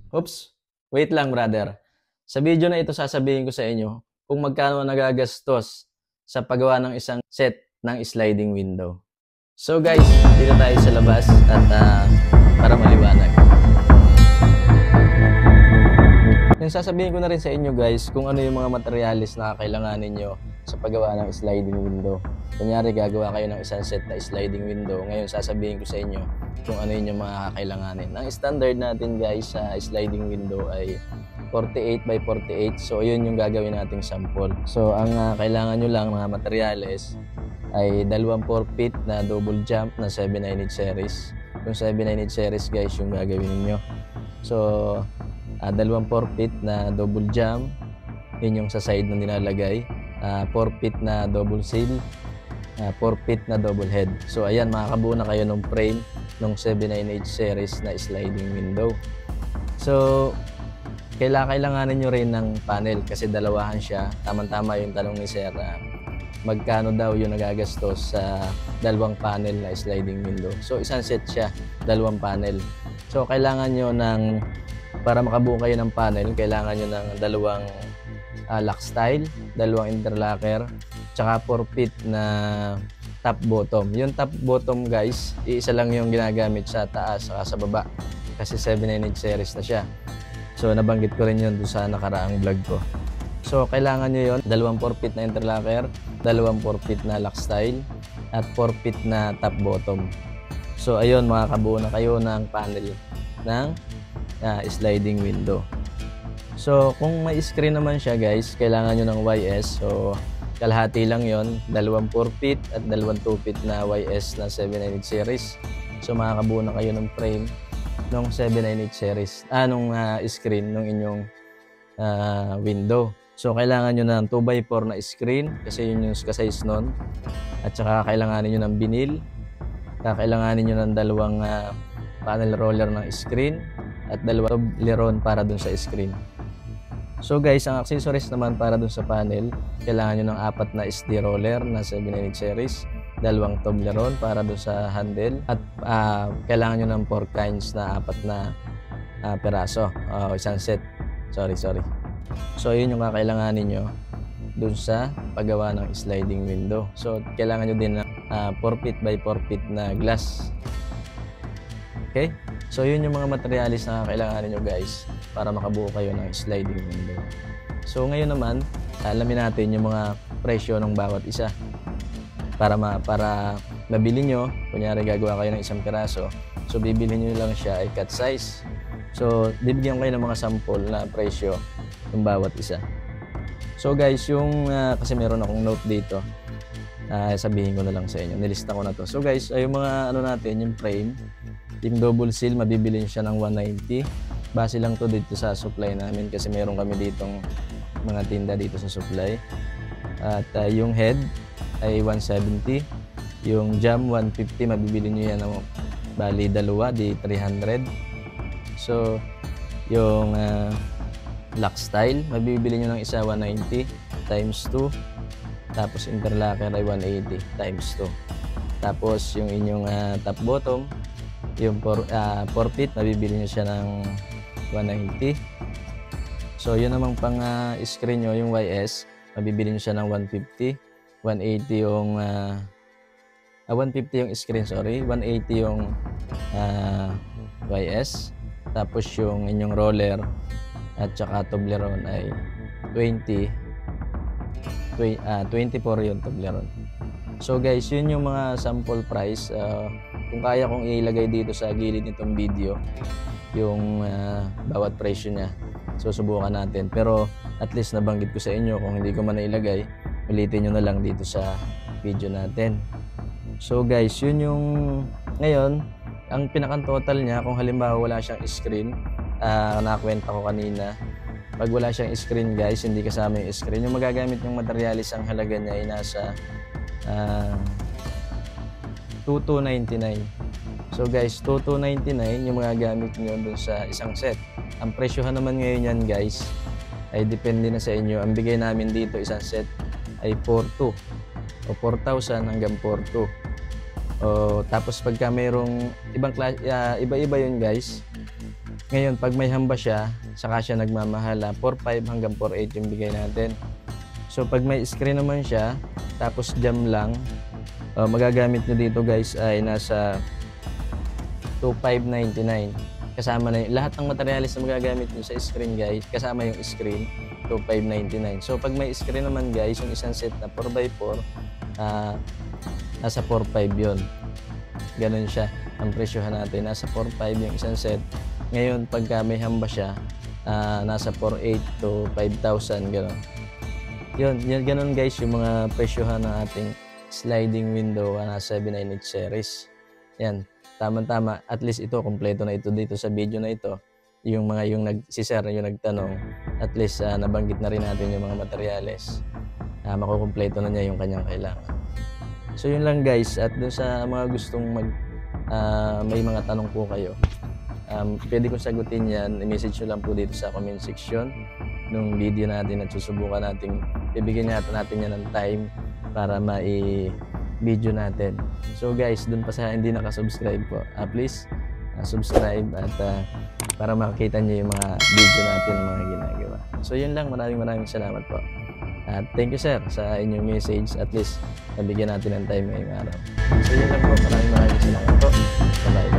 Oops, wait lang brother. Sa video na ito sasabihin ko sa inyo kung magkano nagagastos sa paggawa ng isang set ng sliding window. So guys, dito tayo sa labas at para maliwanag. Yung sasabihin ko na rin sa inyo guys kung ano yung mga materyales na kailanganin nyo sa paggawa ng sliding window. Kunyari gagawa kayo ng isang set na sliding window. Ngayon sasabihin ko sa inyo kung ano yung mga kailanganin. Ang standard natin guys sa sliding window ay 48 by 48. So yun yung gagawin nating sample. So ang kailangan nyo lang mga materyales ay 24 feet na double jump na 7/9 series. Yung 7/9 series guys yung gagawin niyo. So 24 feet na double jump, yun yung sa side na nilalagay. 4 feet na double seal, 4 feet na double head. So ayan, makakabuo na kayo ng frame ng 7/9 series na sliding window. So kailanganin nyo rin ng panel kasi dalawahan siya. Tama-tama yung tanong ni Sir, magkano daw yung nagagastos sa dalawang panel na sliding window. So isang set siya, dalawang panel. So kailangan nyo para makabuo kayo ng panel, kailangan nyo ng dalawang lock style, dalawang interlocker, tsaka 4 feet na top bottom. Yung top bottom guys, iisa lang yung ginagamit sa taas saka sa baba kasi 7/9 series na siya. So nabanggit ko rin yun doon sa nakaraang vlog ko. So kailangan nyo yun, dalawang 4 feet na interlocker, dalawang 4 feet na lock style, at 4 feet na top bottom. So ayun, makakabuo na kayo ng panel ng sliding window. So kung may screen naman siya guys, kailangan nyo ng YS. So kalahati lang yon, dalawang 4 feet at dalawang 2 feet na YS na 7/9 series. So makakabuo na kayo ng frame ng 7/9 series, nung screen ng inyong window. So kailangan nyo ng 2x4 na screen kasi yun yung size nun. At saka kailanganin nyo ng binil, kailanganin nyo ng dalawang panel roller ng screen at dalawang liron para dun sa screen. So guys, ang accessories naman para dun sa panel, kailangan nyo ng 4 na SD roller na 7/9 series, dalawang Toblerone para dun sa handle, at kailangan nyo ng 4 kinds na 4 na peraso, isang set. Sorry. So yun yung kakailanganin nyo dun sa paggawa ng sliding window. So kailangan nyo din ng 4 feet by 4 feet na glass. Okay? So yun yung mga materialis na kailanganin nyo guys para makabuo kayo ng sliding window. So ngayon naman, alamin natin yung mga presyo ng bawat isa. Para mabili nyo, kunyari gagawa kayo ng isang piraso, so bibili nyo lang siya ay cut size. So bibigyan kayo ng mga sample na presyo ng bawat isa. So guys, yung kasi meron akong note dito, sabihin ko na lang sa inyo, nilista ko na to. So guys, ay yung mga natin, yung frame, yung double seal, mabibili siya ng 190. Base lang to dito sa supply namin kasi meron kami ditong mga tinda dito sa supply. At yung head ay 170. Yung jam 150, mabibili nyo yan ng bali dalawa, di 300. So yung lock style, mabibili nyo ng isa 190 times 2. Tapos interlocker ay 180 times 2. Tapos yung inyong top bottom, yung 4 feet, mabibili nyo siya ng 190. So yun namang pang screen nyo, yung YS, mabibili nyo siya ng 150. 180 yung 150 yung screen, 180 yung YS. Tapos yung inyong roller at saka Toblerone ay 24 yung Toblerone. So guys, yun yung mga sample price. Kung kaya kong ilagay dito sa gilid nitong video yung bawat presyo niya, so subukan natin. Pero at least nabanggit ko sa inyo, kung hindi ko man nailagay, ulitin nyo na lang dito sa video natin. So guys, yun yung ngayon, ang pinakang total niya, kung halimbawa wala siyang screen, nakakwenta ko kanina, pag wala siyang screen guys, hindi kasama yung screen, yung magagamit ng materialis, ang halaga niya ay nasa 2299. So guys, 2299 yung magagamit nyo dun sa isang set. Ang presyohan naman ngayon yan guys ay depende na sa inyo. Ang bigay namin dito isang set ay 42 o 4,000 hanggang 42. Tapos pagka mayroong ibang klase, iba-iba yun guys. Ngayon, pag may hamba siya, saka siya nagmamahala. 4.5 hanggang 4.8 yung bigay natin. So, pag may screen naman siya, tapos jam lang, magagamit nyo dito guys ay nasa 2,599. Kasama na lahat ng materialis na magagamit nyo sa screen guys, kasama yung screen, 2,599. So, pag may screen naman guys, yung isang set na 4x4, nasa 4.5 yun. Ganun siya ang presyohan natin. Nasa 4.5 yung isang set. Ngayon, pagka may hamba siya, nasa 4.8 to 5,000, gano'n. Yun, ganun guys yung mga presyohan ng ating sliding window na 798 series. Yan, tama-tama. At least ito, kompleto na ito dito sa video na ito. Yung nagsiser, yung nagtanong, at least nabanggit na rin natin yung mga materyales. Makukumpleto na niya yung kanyang kailangan. So yun lang guys, at dun sa mga gustong may mga tanong po kayo, pwede kong sagutin yan, i-message nyo lang po dito sa comment section nung video natin at susubukan natin, bibigyan natin yan ng time para ma-video natin. So guys, dun pa sa hindi nakasubscribe po, please subscribe at para makita nyo yung mga video natin ng mga ginagawa. So yun lang, maraming salamat po. At thank you sir sa inyong message, at least nabigyan natin ng time ngayong araw. So yun lang po, maraming salamat po. Bye-bye.